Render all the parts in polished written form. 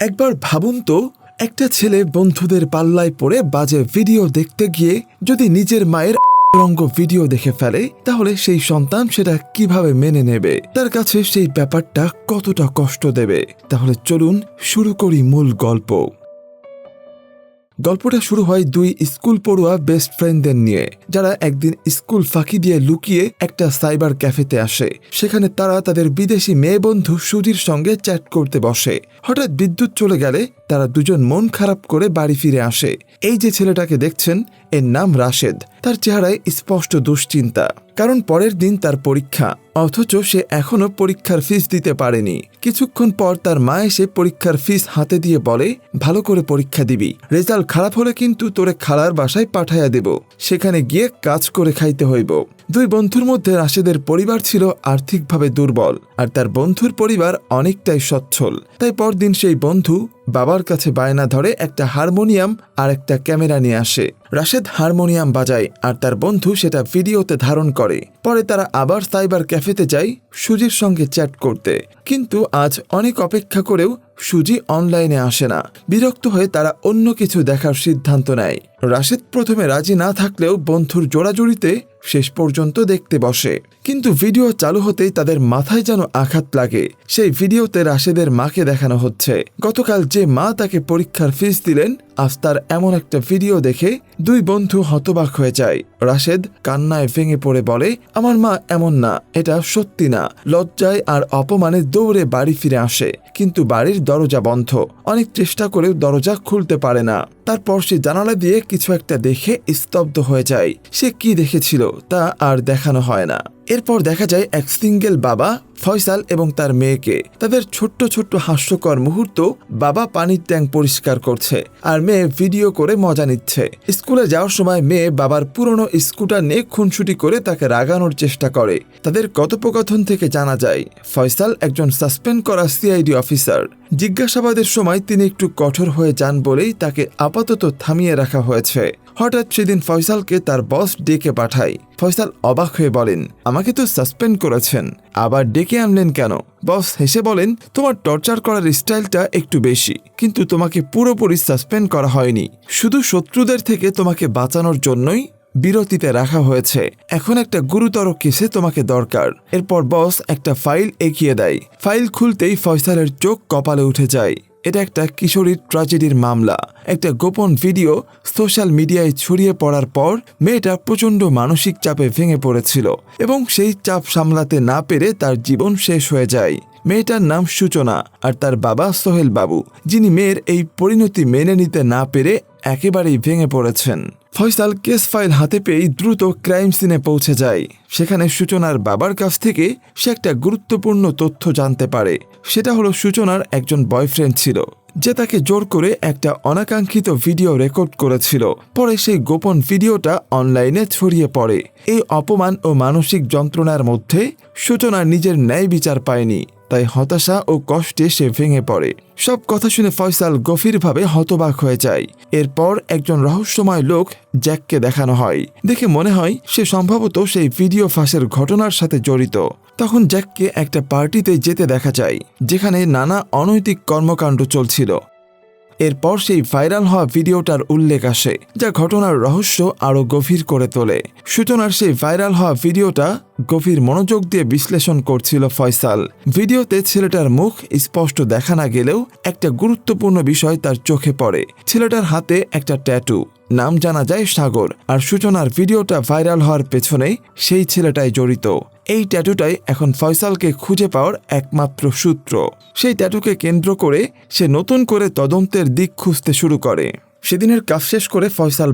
একবার ভাবুন তো, একটা ছেলে বন্ধুদের পাল্লায় পড়ে বাজে ভিডিও দেখতে গিয়ে যদি নিজের মায়ের রঙ্গ ভিডিও দেখে ফেলে, তাহলে সেই সন্তান সেটা কিভাবে মেনে নেবে? তার কাছে সেই ব্যাপারটা কতটা কষ্ট দেবে? তাহলে চলুন শুরু করি মূল গল্প। গল্পটা শুরু হয় দুই স্কুল পড়ুয়া বেস্ট ফ্রেন্ডদের নিয়ে, যারা একদিন স্কুল ফাঁকি দিয়ে লুকিয়ে একটা সাইবার ক্যাফেতে আসে। সেখানে তারা তাদের বিদেশি মেয়ে বন্ধু সুজির সঙ্গে চ্যাট করতে বসে। হঠাৎ বিদ্যুৎ চলে গেলে তারা দুজন মন খারাপ করে বাড়ি ফিরে আসে। এই যে ছেলেটাকে দেখছেন, এর নাম রাশেদ। তার চেহারায় স্পষ্ট দুশ্চিন্তা, কারণ পরের দিন তার পরীক্ষা, অথচ সে এখনো পরীক্ষার ফিস দিতে পারেনি। কিছুক্ষণ পর তার মা এসে পরীক্ষার ফিস হাতে দিয়ে বলে, ভালো করে পরীক্ষা দিবি, রেজাল্ট খারাপ হলে কিন্তু তোরে খালার বাসায় পাঠাইয়া দেব, সেখানে গিয়ে কাজ করে খাইতে হইব। দুই বন্ধুর মধ্যে রাশেদের পরিবার ছিল আর্থিকভাবে দুর্বল, আর তার বন্ধুর পরিবার অনেকটাই সচ্ছল। তাই পরদিন সেই বন্ধু বাবার কাছে বায়না ধরে একটা হারমোনিয়াম আর একটা ক্যামেরা নিয়ে আসে। রাশেদ হারমোনিয়াম বাজায় আর তার বন্ধু সেটা ভিডিওতে ধারণ করে। পরে তারা আবার সাইবার ক্যাফেতে যায় সুজির সঙ্গে চ্যাট করতে, কিন্তু আজ অনেক অপেক্ষা করেও সুজি অনলাইনে আসে না। বিরক্ত হয়ে তারা অন্য কিছু দেখার সিদ্ধান্ত নেয়। রাশেদ প্রথমে রাজি না থাকলেও বন্ধুর জোড়াজুড়িতে শেষ পর্যন্ত দেখতে বসে। কিন্তু ভিডিও চালু হতেই তাদের মাথায় যেন আঘাত লাগে। সেই ভিডিওতে রাশেদের মাকে দেখানো হচ্ছে। গতকাল যে মা তাকে পরীক্ষার ফিস দিলেন, আজ তার এমন একটা ভিডিও দেখে দুই বন্ধু হতবাক হয়ে যায়। রাশেদ কান্নায় ভেঙে পড়ে বলে, আমার মা এমন না, এটা সত্যি না। লজ্জায় আর অপমানে দৌড়ে বাড়ি ফিরে আসে, কিন্তু বাড়ির দরজা বন্ধ। অনেক চেষ্টা করেও দরজা খুলতে পারে না। তারপর সে জানালা দিয়ে কিছু একটা দেখে স্তব্ধ হয়ে যায়। সে কি দেখেছিল তা আর দেখানো হয় না। এরপর দেখা যায় এক সিঙ্গেল বাবা ফয়সাল এবং তার মেয়েকে। তাদের ছোট্ট ছোট্ট হাস্যকর মুহূর্ত। বাবা পানির ট্যাঙ্ক পরিষ্কার করছে আর মেয়ে ভিডিও করে মজা নিচ্ছে। স্কুলে যাওয়ার সময় মেয়ে বাবার পুরনো স্কুটার নিয়ে খুনসুটি করে তাকে রাগানোর চেষ্টা করে। তাদের কথোপকথন থেকে জানা যায় ফয়সাল একজন সাসপেন্ড করা সিআইডি অফিসার। জিজ্ঞাসাবাদের সময় তিনি একটু কঠোর হয়ে যান বলেই তাকে আপাতত থামিয়ে রাখা হয়েছে। হঠাৎ সেদিন ফয়সালকে তার বস ডেকে পাঠায়। ফয়সাল অবাক হয়ে বলেন, আমাকে তো সাসপেন্ড করেছেন, আবার ডেকে আনলেন কেন? বস হেসে বলেন, তোমার টর্চার করার স্টাইলটা একটু বেশি, কিন্তু তোমাকে পুরোপুরি সাসপেন্ড করা হয়নি। শুধু শত্রুদের থেকে তোমাকে বাঁচানোর জন্যই বিরতিতে রাখা হয়েছে। এখন একটা গুরুতর কেসে তোমাকে দরকার। এরপর বস একটা ফাইল এগিয়ে দেয়। ফাইল খুলতেই ফয়সালের চোখ কপালে উঠে যায়। এটা একটা কিশোরীর ট্র্যাজেডির মামলা। একটা গোপন ভিডিও সোশ্যাল মিডিয়ায় ছড়িয়ে পড়ার পর মেয়েটা প্রচণ্ড মানসিক চাপে ভেঙে পড়েছিল এবং সেই চাপ সামলাতে না পেরে তার জীবন শেষ হয়ে যায়। মেয়েটার নাম সূচনা আর তার বাবা সোহেল বাবু, যিনি মেয়ের এই পরিণতি মেনে নিতে না পেরে একেবারেই ভেঙে পড়েছেন। ফয়সাল কেস ফাইল হাতে পেয়ে দ্রুত ক্রাইম সিনে পৌঁছে যায়। সেখানে সূচনার বাবার কাছ থেকে সে একটা গুরুত্বপূর্ণ তথ্য জানতে পারে। সেটা হলো সূচনার একজন বয়ফ্রেন্ড ছিল, যে তাকে জোর করে একটা অনাকাঙ্ক্ষিত ভিডিও রেকর্ড করেছিল। পরে সেই গোপন ভিডিওটা অনলাইনে ছড়িয়ে পড়ে। এই অপমান ও মানসিক যন্ত্রণার মধ্যে সূচনা নিজের ন্যায় বিচার পায়নি, তাই হতাশা ও কষ্টে সে ভেঙে পড়ে। সব কথা শুনে ফয়সাল গভীরভাবে হতবাক হয়ে যায়। এরপর একজন রহস্যময় লোক জ্যাককে দেখানো হয়। দেখে মনে হয় সে সম্ভবত সেই ভিডিও ফাঁসের ঘটনার সাথে জড়িত। তখন জ্যাককে একটা পার্টিতে যেতে দেখা যায়, যেখানে নানা অনৈতিক কর্মকাণ্ড চলছিল। এরপর সেই ভাইরাল হওয়া ভিডিওটার উল্লেখ আসে, যা ঘটনার রহস্য আরো গভীর করে তোলে। সূচনার সেই ভাইরাল হওয়া ভিডিওটা গভীর মনোযোগ দিয়ে বিশ্লেষণ করছিল ফয়সাল। ভিডিওতে ছেলেটার মুখ স্পষ্ট দেখা না গেলেও একটা গুরুত্বপূর্ণ বিষয় তার চোখে পড়ে। ছেলেটার হাতে একটা ট্যাটু, নাম জানা যায় সাগর। আর সূচনার ভিডিওটা ভাইরাল হওয়ার পেছনে সেই ছেলেটাই জড়িত। এই ট্যাটুটাই এখন ফয়সালকে খুঁজে পাওয়ার একমাত্র সূত্র। সেই ট্যাটুকে কেন্দ্র করে সে নতুন করে তদন্তের দিক খুঁজতে শুরু করে। সেদিনের কাজ শেষ করে ফয়সাল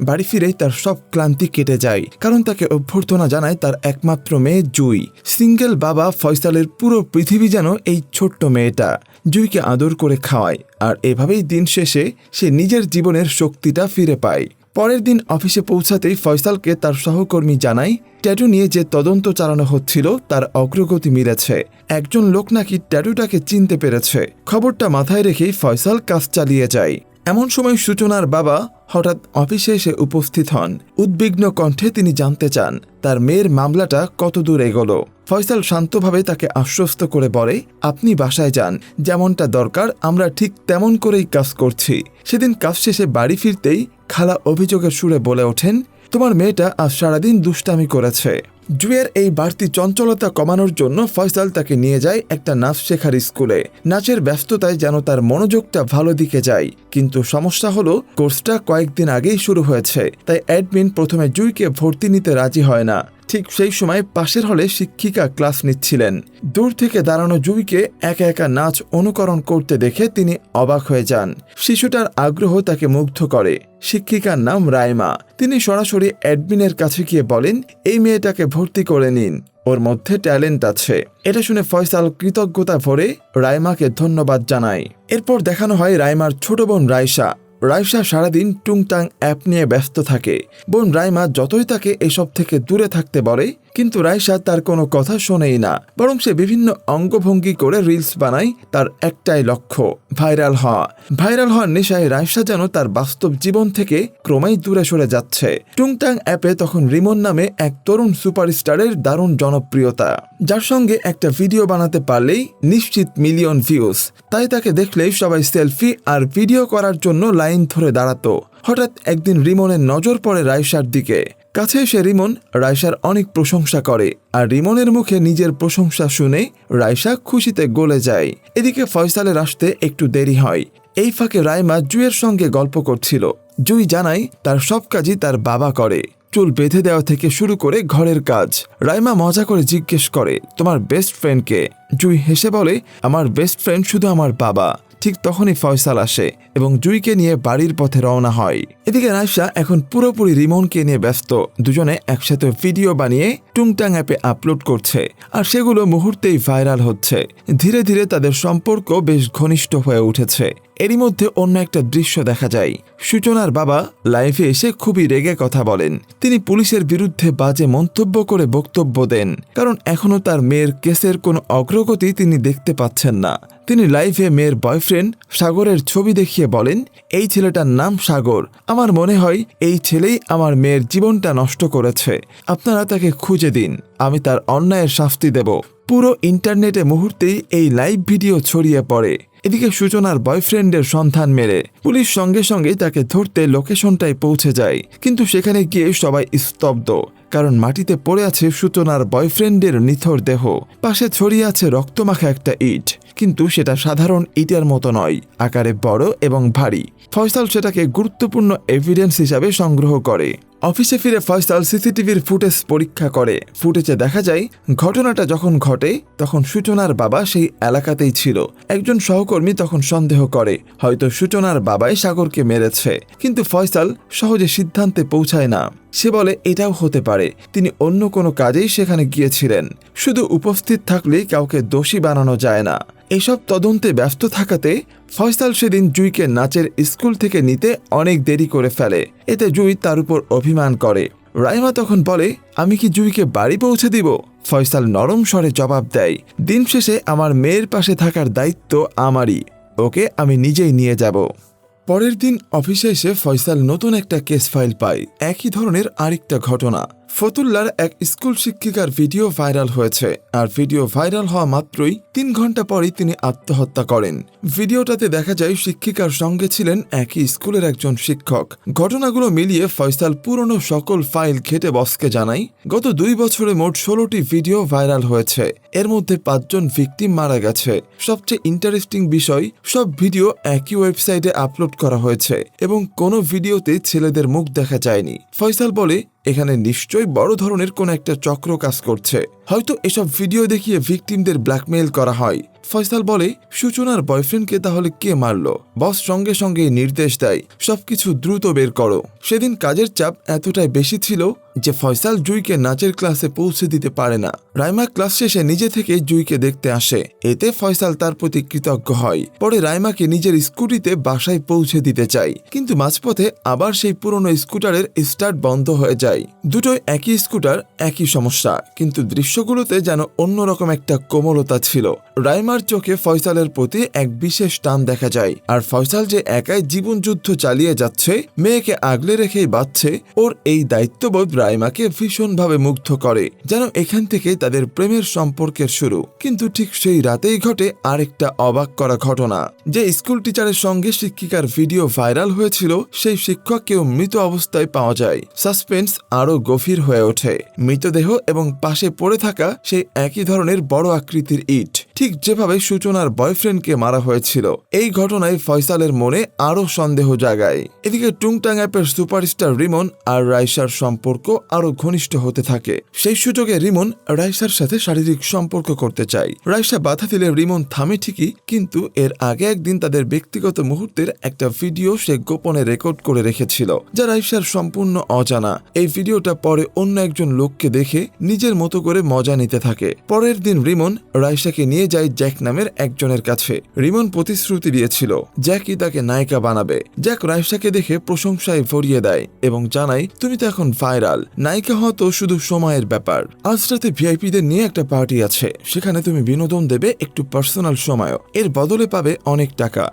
বাড়ি ফিরেই তার সব ক্লান্তি কেটে যায়, কারণ তাকে অভ্যর্থনা জানায় তার একমাত্র মেয়ে জুই। সিঙ্গেল বাবা ফয়সালের পুরো পৃথিবী যেন এই ছোট্ট মেয়েটা। জুইকে আদর করে খাওয়ায়, আর এভাবেই দিন শেষে সে নিজের জীবনের শক্তিটা ফিরে পায়। পরের দিন অফিসে পৌঁছাতেই ফয়সালকে তার সহকর্মী জানায়, ট্যাটু নিয়ে যে তদন্ত চালানো হচ্ছিল তার অগ্রগতি মিলেছে। একজন লোক নাকি ট্যাটুটাকে চিনতে পেরেছে। খবরটা মাথায় রেখেই ফয়সাল কাজ চালিয়ে যায়। এমন সময় সূচনার বাবা হঠাৎ অফিসে এসে উপস্থিত হন। উদ্বিগ্ন কণ্ঠে তিনি জানতে চান তার মেয়ের মামলাটা কতদূর এগোলো। ফয়সাল শান্তভাবে তাকে আশ্বস্ত করে বলে, আপনি বাসায় যান, যেমনটা দরকার আমরা ঠিক তেমন করেই কাজ করছি। সেদিন কাজ শেষে বাড়ি ফিরতেই খালা অভিযোগের সুরে বলে ওঠেন, তোমার মেয়েটা আজ সারাদিন দুষ্টামি করেছে। জুয়ের এই বাড়তি চঞ্চলতা কমানোর জন্য ফয়সাল তাকে নিয়ে যায় একটা নাচ শেখার স্কুলে। নাচের ব্যস্ততায় যেন তার মনোযোগটা ভালো দিকে যায়, কিন্তু সমস্যা হলো কোর্সটা কয়েকদিন আগেই শুরু হয়েছে, তাই অ্যাডমিন প্রথমে জুইকে ভর্তি নিতে রাজি হয় না। ঠিক সেই সময় পাশের হলে শিক্ষিকা ক্লাস নিচ্ছিলেন। দূর থেকে দাঁড়ানো জুইকে একা একা নাচ অনুকরণ করতে দেখে তিনি অবাক হয়ে যান। শিশুটার আগ্রহ তাকে মুগ্ধ করে। শিক্ষিকার নাম রাইমা। তিনি সরাসরি অ্যাডমিনের কাছে গিয়ে বলেন, এই মেয়েটাকে ভর্তি করে নিন, ওর মধ্যে ট্যালেন্ট আছে। এটা শুনে ফয়সাল কৃতজ্ঞতা ভরে রাইমাকে ধন্যবাদ জানায়। এরপর দেখানো হয় রাইমার ছোট বোন রাইসা। রাইসা সারাদিন টুংটাং অ্যাপ নিয়ে ব্যস্ত থাকে। বোন রাইমা যতই তাকে এসব থেকে দূরে থাকতে বলে, কিন্তু রাইসা তার কোনো কথা শোনেই না, বরং সে বিভিন্ন অঙ্গভঙ্গি করে রিলস বানায়। তার একটাই লক্ষ্য, ভাইরাল হওয়া। ভাইরাল হওয়ার নেশায় রাইসা যেন তার বাস্তব জীবন থেকে ক্রমেই দূরে সরে যাচ্ছে। টুংটাং অ্যাপে তখন রিমন নামে এক তরুণ সুপারস্টারের দারুণ জনপ্রিয়তা, যার সঙ্গে একটা ভিডিও বানাতে পারলেই নিশ্চিত মিলিয়ন ভিউজ। তাই তাকে দেখলেই সবাই সেলফি আর ভিডিও করার জন্য লাইন ধরে দাঁড়াতো। হঠাৎ একদিন রিমনের নজর পড়ে রাইসার দিকে। কাছে এসে রিমন রাইসার অনেক প্রশংসা করে, আর রিমনের মুখে নিজের প্রশংসা শুনে রাইসা খুশিতে গলে যায়। এদিকে ফয়সালের আসতে একটু দেরি হয়। এই ফাঁকে রাইমা জুইয়ের সঙ্গে গল্প করছিল। জুই জানায় তার সব কাজই তার বাবা করে, চুল বেঁধে দেওয়া থেকে শুরু করে ঘরের কাজ। রাইমা মজা করে জিজ্ঞেস করে, তোমার বেস্ট ফ্রেন্ড কে? জুই হেসে বলে, আমার বেস্ট ফ্রেন্ড শুধু আমার বাবা। ঠিক তখনই ফয়সাল আসে এবং জুইকে নিয়ে বাড়ির পথে রওনা হয়। এদিকে রাইসা এখন পুরোপুরি রিমনকে নিয়ে ব্যস্ত। দুজনে একসাথে ভিডিও বানিয়ে টুংটাং অ্যাপে আপলোড করছে, আর সেগুলো মুহূর্তেই ভাইরাল হচ্ছে। ধীরে ধীরে তাদের সম্পর্ক বেশ ঘনিষ্ঠ হয়ে উঠেছে। এরই মধ্যে অন্য একটা দৃশ্য দেখা যায়। সূচনার বাবা লাইভে এসে খুবই রেগে কথা বলেন। তিনি পুলিশের বিরুদ্ধে বাজে মন্তব্য করে বক্তব্য দেন, কারণ এখনো তার মেয়ের কেসের কোনো অগ্রগতি তিনি দেখতে পাচ্ছেন না। তিনি লাইভে মেয়ের বয়ফ্রেন্ড সাগরের ছবি দেখিয়ে বলেন, এই ছেলেটার নাম সাগর। আমার মনে হয় এই ছেলেই আমার মেয়ের জীবনটা নষ্ট করেছে। আপনারা তাকে খুঁজে দিন, আমি তার অন্যায়ের শাস্তি দেব। পুরো ইন্টারনেটে মুহূর্তেই এই লাইভ ভিডিও ছড়িয়ে পড়ে। এদিকে সূচনার বয়ফ্রেন্ডের সন্ধান মেলে পুলিশ সঙ্গে সঙ্গে তাকে ধরতে লোকেশনটায় পৌঁছে যায়, কিন্তু সেখানে গিয়ে সবাই স্তব্ধ, কারণ মাটিতে পড়ে আছে সূচনার বয়ফ্রেন্ডের নিথর দেহ। পাশে ছড়িয়ে আছে রক্তমাখা একটা ইট, কিন্তু সেটা সাধারণ ইটের মতো নয়, আকারে বড় এবং ভারী। ফয়সাল সেটাকে গুরুত্বপূর্ণ এভিডেন্স হিসাবে সংগ্রহ করে। অফিসে ফিরে ফয়সাল সিসিটিভির ফুটেজ পরীক্ষা করে। ফুটেজে দেখা যায় ঘটনাটা যখন ঘটে তখন সূচনার বাবা সেই এলাকাতেই ছিল। একজন সহকর্মী তখন সন্দেহ করে হয়তো সূচনার বাবাই সাগরকে মেরেছে, কিন্তু ফয়সাল সহজে সিদ্ধান্তে পৌঁছায় না। সে বলে এটাও হতে পারে তিনি অন্য কোনো কাজেই সেখানে গিয়েছিলেন, শুধু উপস্থিত থাকলেই কাউকে দোষী বানানো যায় না। এসব তদন্তে ব্যস্ত থাকাতে ফয়সাল সেদিন জুইকে নাচের স্কুল থেকে নিতে অনেক দেরি করে ফেলে। এতে জুই তার উপর অভিমান করে। রাইমা তখন বলে, আমি কি জুইকে বাড়ি পৌঁছে দিব? ফয়সাল নরম স্বরে জবাব দেয়, দিন শেষে আমার মেয়ের পাশে থাকার দায়িত্ব আমারই, ওকে আমি নিজেই নিয়ে যাব। পরের দিন অফিসে এসে ফয়সাল নতুন একটা কেস ফাইল পায়। একই ধরনের আরেকটা ঘটনা। ফতুল্লার এক স্কুল শিক্ষিকার ভিডিও ভাইরাল হয়েছে, আর ভিডিও ভাইরাল হওয়া মাত্রই 3 ঘন্টা পরই তিনি আত্মহত্যা করেন। ভিডিওটাতে দেখা যায় শিক্ষিকার সঙ্গে ছিলেন একই স্কুলের একজন শিক্ষক। ঘটনাগুলো মিলিয়ে ফয়সাল পুরনো সকল ফাইল ঘেটে বসকে জানায়, গত 2 বছরে মোট 16টি ভিডিও ভাইরাল হয়েছে, এর মধ্যে 5 জন ভিকটিম মারা গেছে। সবচেয়ে ইন্টারেস্টিং বিষয়, সব ভিডিও একই ওয়েবসাইটে আপলোড করা হয়েছে এবং কোনো ভিডিওতে ছেলেদের মুখ দেখা যায়নি। ফয়সাল বলে, এখানে নিশ্চয়ই বড় ধরনের কোন একটা চক্র কাজ করছে, হয়তো এসব ভিডিও দেখিয়ে ভিকটিমদের ব্ল্যাকমেইল করা হয়। ফয়সাল বলে, সূচনার বয়ফ্রেন্ডকে তাহলে কে মারলো? বস সঙ্গে সঙ্গে নির্দেশ দেয়, সবকিছু দ্রুত বের করো। সেদিন কাজের চাপ এতটাই বেশি ছিল যে ফয়সাল জুইকে নাচের ক্লাসে পৌঁছে দিতে পারে না। রাইমা ক্লাস শেষে নিজে থেকে জুইকে দেখতে আসে, এতে ফয়সাল তার প্রতি কৃতজ্ঞ হয়। পরে রাইমাকে নিজের স্কুটিতে বাসায় পৌঁছে দিতে চাই, কিন্তু মাঝপথে আবার সেই পুরনো স্কুটারের স্টার্ট বন্ধ হয়ে যায়। দুটোই একই স্কুটার, একই সমস্যা, কিন্তু দৃশ্যগুলোতে যেন অন্যরকম একটা কোমলতা ছিল। রাইমার রাইমার চোখে ফয়সালের প্রতি এক বিশেষ টান দেখা যায়, আর ফয়সাল যে একাই জীবন যুদ্ধ চালিয়ে যাচ্ছে, মেয়েকে আগলে রেখেই বাঁচছে, ওর এই দায়িত্ববোধ রাইমাকে ভীষণভাবে মুগ্ধ করে, যেন এখান থেকে তাদের প্রেমের সম্পর্কের শুরু। কিন্তু ঠিক সেই রাতেই ঘটে আরেকটা অবাক করা ঘটনা। যে স্কুল টিচারের সঙ্গে শিক্ষিকার ভিডিও ভাইরাল হয়েছিল, সেই শিক্ষককেও মৃত অবস্থায় পাওয়া যায়। সাসপেন্স আরো গভীর হয়ে ওঠে। মৃতদেহ এবং পাশে পড়ে থাকা সেই একই ধরনের বড় আকৃতির ইট, ঠিক যেভাবে সূচনার বয়ফ্রেন্ডকে মারা হয়েছিল। এই ঘটনায় ফয়সালের মনে আরো সন্দেহ জাগায়। এদিকে টুংটাং অ্যাপের সুপারস্টার রিমন আর রাইসার সম্পর্ক আরো ঘনিষ্ঠ হতে থাকে। সেই সুযোগে রিমন রাইসার সাথে শারীরিক সম্পর্ক করতে চায়। রাইসা বাধা দিলে রিমন থামে ঠিকই, কিন্তু এর আগে একদিন তাদের ব্যক্তিগত মুহূর্তের একটা ভিডিও সে গোপনে রেকর্ড করে রেখেছিল, যা রাইসার সম্পূর্ণ অজানা। এই ভিডিওটা পরে অন্য একজন লোককে দেখে নিজের মতো করে মজা নিতে থাকে। পরের দিন রিমন রাইসাকে নিয়ে যায় জ্যাক নামের একজনের কাছে। রিমন প্রতিশ্রুতি দিয়েছিল জ্যাকই তাকে নায়িকা বানাবে। জ্যাক রাইসাকে দেখে প্রশংসায় ভরিয়ে দেয় এবং জানায়, তুমি তো এখন ভাইরাল, নায়িকা হওয়া তো শুধু সময়ের ব্যাপার। আজ রাতে ভিআইপিদের নিয়ে একটা পার্টি আছে, সেখানে তুমি বিনোদন দেবে, একটু পার্সোনাল সময়ও, এর বদলে পাবে অনেক টাকা।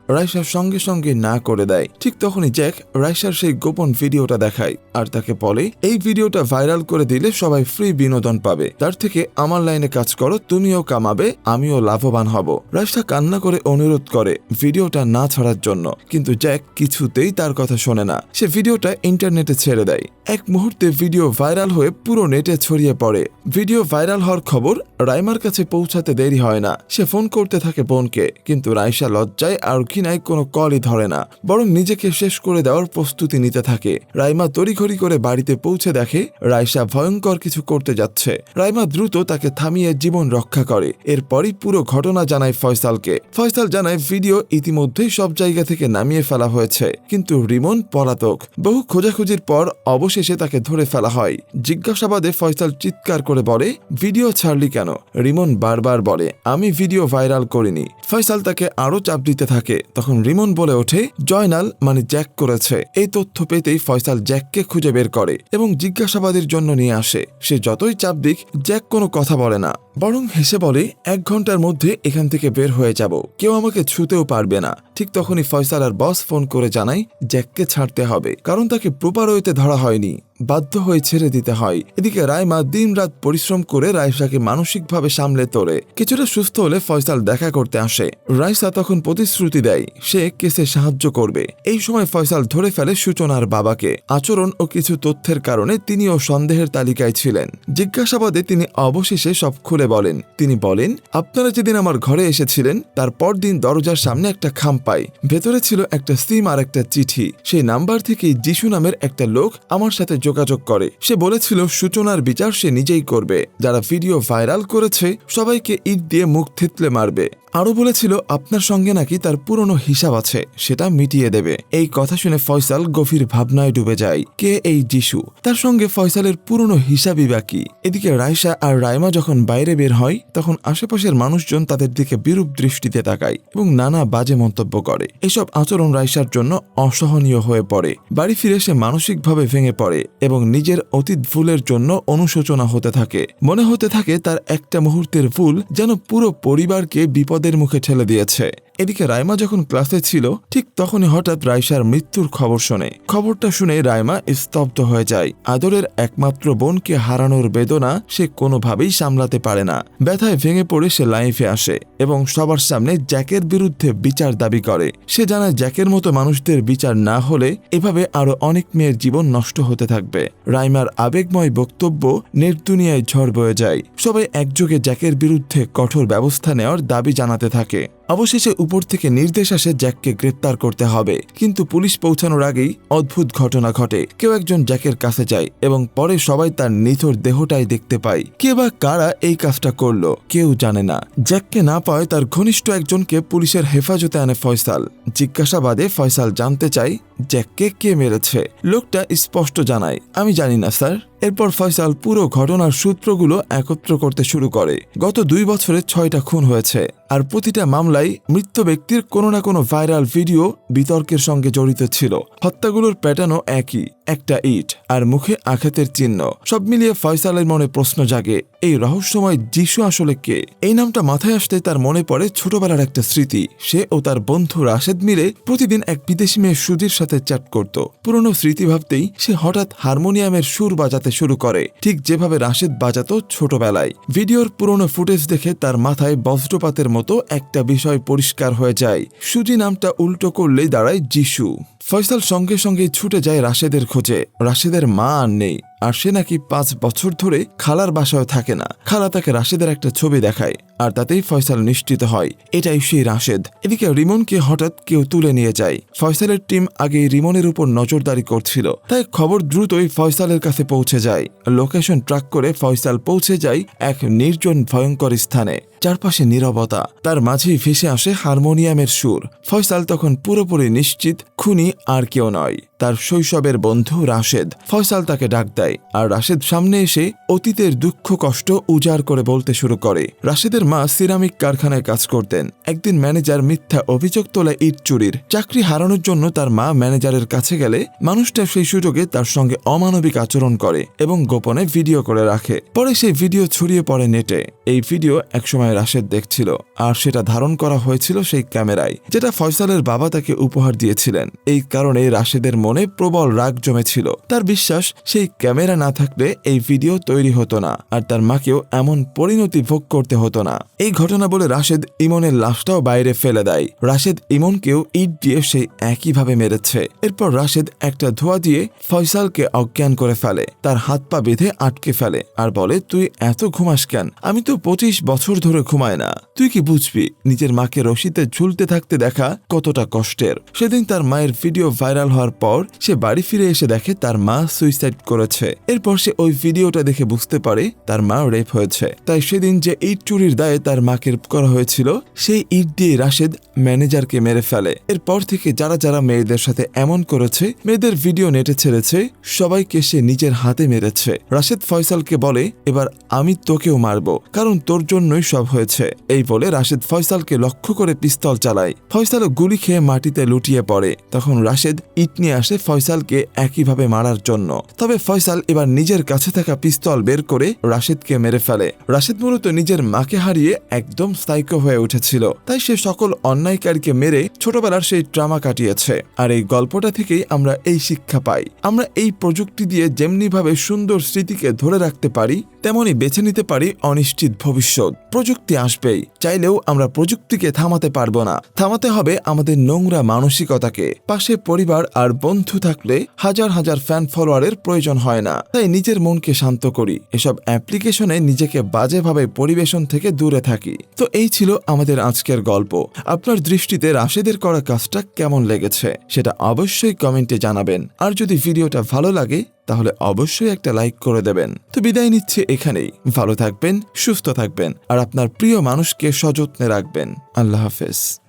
রাইসার সঙ্গে সঙ্গে না করে দেয়। ঠিক তখনই জ্যাক রাইসার সেই গোপন ভিডিওটা দেখায় আর তাকে বলে, এই ভিডিওটা ভাইরাল করে দিলে সবাই ফ্রি বিনোদন পাবে, তার থেকে আমার লাইনে কাজ করো, তুমিও কামাবে, আমিও লাভবান হব। রাইসা কান্না করে অনুরোধ করে ভিডিওটা না ছাড়ার জন্য, কিন্তু জ্যাক কিছুতেই তার কথা শোনে না। সে ভিডিওটা ইন্টারনেটে ছেড়ে দেয়। এক মুহূর্তে ভিডিও ভাইরাল হয়ে পুরো নেটে ছড়িয়ে পড়ে। ভিডিও ভাইরাল হওয়ার খবর রাইমার কাছে পৌঁছাতে দেরি হয় না। সে ফোন করতে থাকে বোনকে, কিন্তু রাইসা লজ্জায় আর ঘৃণায় কোনো কলই ধরে না, বরং নিজেকে শেষ করে দেওয়ার প্রস্তুতি নিতে থাকে। রাইমা তড়িঘড়ি করে বাড়িতে পৌঁছে দেখে রাইসা ভয়ঙ্কর কিছু করতে যাচ্ছে। রাইমা দ্রুত তাকে থামিয়ে জীবন রক্ষা করে। এরপরই পুরো ঘটনা জানায় ফয়সালকে। ফয়সাল জানায় ভিডিও ইতিমধ্যেই সব জায়গা থেকে নামিয়ে ফেলা হয়েছে, কিন্তু রিমন পলাতক। বহু খোঁজাখুঁজির পর অবশেষে তাকে ধরে ফেলা হয়। জিজ্ঞাসাবাদে ফয়সাল চিৎকার করে বলে, ভিডিও ছাড়লি কেন? রিমন বারবার বলে, আমি ভিডিও ভাইরাল করিনি। ফয়সাল তাকে আরো চাপ দিতে থাকে। তখন রিমন বলে ওঠে, জয়নাল মানে জ্যাক করেছে। এই তথ্য পেতেই ফয়সাল জ্যাককে খুঁজে বের করে এবং জিজ্ঞাসাবাদের জন্য নিয়ে আসে। সে যতই চাপ দিক, জ্যাক কোনো কথা বলে না, বরং হেসে বলে, 1 ঘন্টার মধ্যে এখান থেকে বের হয়ে যাব, কেউ আমাকে ছুঁতেও পারবে না। ঠিক তখনই ফয়সাল আর বস ফোন করে জানায় জ্যাককে ছাড়তে হবে, কারণ তাকে প্রপার ওয়েতে ধরা হয়নি, বাধ্য হয়ে ছেড়ে দিতে হয়। এদিকে রাইমা দিন রাত পরিশ্রম করে রাইসাকে মানসিকভাবে সামলে তোলে। কিছুটা সুস্থ হলে ফয়সাল দেখা করতে আসে। রাইসা তখন প্রতিশ্রুতি দেয় সে কেসে সাহায্য করবে। এই সময় ফয়সাল ধরে ফেলে সূচনার বাবাকে। আচরণ ও কিছু তথ্যের কারণে তিনিও সন্দেহের তালিকায় ছিলেন। জিজ্ঞাসাবাদে তিনি অবশেষে সব খুলে বলেন। তিনি বলেন, আপনারা যেদিন আমার ঘরে এসেছিলেন তার পরদিন দরজার সামনে একটা খাম পাই, ভেতরে ছিল একটা সিম আর একটা চিঠি। সেই নাম্বার থেকেই যিশু নামের একটা লোক আমার সাথে যোগাযোগ করে। সে বলেছিল সূচনার বিচার সে নিজেই করবে, যারা ভিডিও ভাইরাল করেছে সবাইকে ইট দিয়ে মুখ থেতলে মারবে। আরো বলেছিল আপনার সঙ্গে নাকি তার পুরনো হিসাব আছে, সেটা মিটিয়ে দেবে। এই কথা শুনে ফয়সাল গভীর ভাবনায় ডুবে যায়। কে এই যিশু? তার সঙ্গে ফয়সালের পুরনো হিসাবই বাকি। এদিকে রাইসা আর রাইমা যখন বাইরে বের হয়, তখন আশেপাশের মানুষজন তাদের দিকে বিরূপ দৃষ্টিতে তাকায় এবং নানা বাজে মন্তব্য করে। এসব আচরণ রাইসার জন্য অসহনীয় হয়ে পড়ে। বাড়ি ফিরে সে মানসিকভাবে ভেঙে পড়ে এবং নিজের অতীত ভুলের জন্য অনুশোচনা হতে থাকে। মনে হতে থাকে তার একটা মুহূর্তের ভুল যেন পুরো পরিবারকে বিপদের মুখে ঠেলে দিয়েছে। এদিকে রাইমা যখন ক্লাসে ছিল, ঠিক তখনই হঠাৎ রাইসার মৃত্যুর খবর শোনে। খবরটা শুনে রাইমা স্তব্ধ হয়ে যায়। আদরের একমাত্র বোনকে হারানোর বেদনা সে কোনোভাবেই সামলাতে পারে না। ব্যথায় ভেঙে পড়ে সে লাইফে আসে এবং সবার সামনে জ্যাকের বিরুদ্ধে বিচার দাবি করে। সে জানায় জ্যাকের মতো মানুষদের বিচার না হলে এভাবে আরো অনেক মেয়ের জীবন নষ্ট হতে থাকবে। রাইমার আবেগময় বক্তব্য নেট দুনিয়ায় ঝড় বয়ে যায়। সবাই একযোগে জ্যাকের বিরুদ্ধে কঠোর ব্যবস্থা নেওয়ার দাবি জানাতে থাকে। অবশেষে উপর থেকে নির্দেশ আসে জ্যাককে গ্রেপ্তার করতে হবে, কিন্তু পুলিশ পৌঁছানোর আগেই অদ্ভুত ঘটনা ঘটে। কেউ একজন জ্যাকের কাছে যায় এবং পরে সবাই তার নিথর দেহটাই দেখতে পায়। কে বা কারা এই কাজটা করলো কেউ জানে না। জ্যাককে না পায় তার ঘনিষ্ঠ একজনকে পুলিশের হেফাজতে আনে ফয়সাল। জিজ্ঞাসাবাদে ফয়সাল জানতে চায় জ্যাককে কে মেরেছে। লোকটা স্পষ্ট জানায়, আমি জানি না স্যার। এরপর ফয়সাল পুরো ঘটনার সূত্রগুলো একত্র করতে শুরু করে। গত 2 বছরে 6টা খুন হয়েছে, আর প্রতিটা মামলায় মৃত ব্যক্তির কোনো না কোনো ভাইরাল ভিডিও বিতর্কের সঙ্গে জড়িত ছিল। হত্যাগুলোর প্যাটার্নও একই, একটা ইট আর মুখে আঘাতের চিহ্ন। সব মিলিয়ে ফয়সালের মনে প্রশ্ন জাগে, এই রহস্যময় যিশু আসলে কে? এই নামটা মাথায় আসতে তার মনে পড়ে ছোটবেলার একটা স্মৃতি। সে ও তার বন্ধু রাশেদ মিলে প্রতিদিন এক বিদেশি মেয়ে সুজির সাথে চ্যাট করত। পুরনো স্মৃতি ভাবতেই সে হঠাৎ হারমোনিয়ামের সুর বাজাতে শুরু করে, ঠিক যেভাবে রাশেদ বাজাতো ছোটবেলায়। ভিডিওর পুরনো ফুটেজ দেখে তার মাথায় বজ্রপাতের মতো একটা বিষয় পরিষ্কার হয়ে যায়। সুজি নামটা উল্টো করলেই দাঁড়ায় যিশু। ফয়সাল সঙ্গে সঙ্গে ছুটে যায় রাশেদের খোঁজে। রাশেদের মা আর নেই, আর সে নাকি 5 বছর ধরে খালার বাসায় থাকে না। খালা তাকে রাশেদের একটা ছবি দেখায়, আর তাতেই ফয়সাল নিশ্চিত হয় এটাই সেই রাশেদ। এদিকে রিমনকে হঠাৎ কেউ তুলে নিয়ে যায়। ফয়সালের টিম আগেই রিমনের উপর নজরদারি করছিল, তাই খবর দ্রুতই ফয়সালের কাছে পৌঁছে যায়। লোকেশন ট্র্যাক করে ফয়সাল পৌঁছে যায় এক নির্জন ভয়ঙ্কর স্থানে। চারপাশে নীরবতা, তার মাঝেই ভেসে আসে হারমোনিয়ামের সুর। ফয়সাল তখন পুরোপুরি নিশ্চিত খুনি আর কেউ নয়, তার শৈশবের বন্ধু রাশেদ। ফয়সাল তাকে ডাক দেয়, আর রাশেদ সামনে এসে অতীতের দুঃখ কষ্ট উজাড় করে বলতে শুরু করে। রাশেদের মা সিরামিক কারখানায় কাজ করতেন। একদিন ম্যানেজার মিথ্যা অভিযোগ তোলে ইট চুরির। চাকরি হারানোর জন্য তার মা ম্যানেজারের কাছে গেলে মানুষটা সেই সুযোগে তার সঙ্গে অমানবিক আচরণ করে এবং গোপনে ভিডিও করে রাখে। পরে সেই ভিডিও ছড়িয়ে পড়ে নেটে। এই ভিডিও একসময় রাশেদ দেখছিল, আর সেটা ধারণ করা হয়েছিল সেই ক্যামেরায়, যেটা ফয়সালের বাবা তাকে উপহার দিয়েছিলেন। এই কারণে রাশেদের মনে প্রবল রাগ জমেছিল। তার বিশ্বাস, সেই ক্যামেরা না থাকলে এই ভিডিও তৈরি হতো না, আর তার মাকেও এমন পরিণতি ভোগ করতে হতো না। এই ঘটনা বলে রাশেদ ইমনের লাশটাও বাইরে ফেলে দেয়। রাশেদ ইমনকেও ইট দিয়ে সেই একইভাবে মেরেছে। এরপর রাশেদ একটা ধোঁয়া দিয়ে ফয়সালকে অজ্ঞান করে ফেলে, তার হাত পা বেঁধে আটকে ফেলে, আর বলে, তুই এত ঘুমাস কেন? আমি তো 25 বছর ধরে ঘুমায় না, তুই কি বুঝবি? নিজের মাকে রশিতে ঝুলতে থাকতে দেখা কতটা কষ্টের। সেদিন তার মায়ের ভিডিও ভাইরাল হওয়ার পর সে বাড়ি ফিরে এসে দেখে তার মা সুইসাইড করেছে। এরপর সে ওই ভিডিওটা দেখে বুঝতে পারে তার মা রেপ হয়েছে। তাই সেদিন যে ইট চুরির দায়ে তার মাকে রেপ করা হয়েছিল, সেই ইট দিয়ে রাশেদ ম্যানেজারকে মেরে ফেলে। এরপর থেকে যারা যারা মেয়েদের সাথে এমন করেছে, মেয়েদের ভিডিও নেটে ছেড়েছে, সবাইকে সে নিজের হাতে মেরেছে। রাশেদ ফয়সালকে বলে, এবার আমি তোকেও মারবো, কারণ তোর জন্যই সব হয়েছে। এই বলে রাশেদ ফয়সালকে লক্ষ্য করে পিস্তল চালায়। ফয়সালও গুলি খেয়ে মাটিতে লুটিয়ে পড়ে। তখন রাশেদ ইট নিয়ে আসে ফয়সালকে একইভাবে মারার জন্য। তবে ফয়সাল এবার নিজের কাছে থাকা পিস্তল বের করে রাশেদকে মেরে ফেলে। রাশেদ মূলত নিজের মাকে হারিয়ে একদম সাইকো হয়ে উঠেছিল, তাই সে সকল অন্যায়কারীকে মেরে ছোটবেলার সেই ট্রামা কাটিয়েছে। আর এই গল্পটা থেকেই আমরা এই শিক্ষা পাই, আমরা এই প্রযুক্তি দিয়ে যেমনি ভাবে সুন্দর স্মৃতিকে ধরে রাখতে পারি, তেমনি বেছে নিতে পারি অনিশ্চিত ভবিষ্যৎ। প্রযুক্তি আসবেই, চাইলেও আমরা প্রযুক্তিকে থামাতে পারবো না। থামাতে হবে আমাদের নোংরা মানসিকতাকে। পাশে পরিবার আর বন্ধু থাকলে হাজার হাজার ফ্যান ফলোয়ারের প্রয়োজন হয় না। তাই নিজের মনকে শান্ত করি, এসব অ্যাপ্লিকেশনে নিজেকে বাজেভাবে পরিবেশন থেকে দূরে থাকি। তো এই ছিল আমাদের আজকের গল্প। আপনার দৃষ্টিতে রাশেদের করা কাজটা কেমন লেগেছে সেটা অবশ্যই কমেন্টে জানাবেন। আর যদি ভিডিওটা ভালো লাগে তাহলে অবশ্যই একটা লাইক করে দেবেন। তো বিদায় নিচ্ছে এখানেই। ভালো থাকবেন, সুস্থ থাকবেন, আর আপনার প্রিয় মানুষকে সযত্নে রাখবেন। আল্লাহ হাফেজ।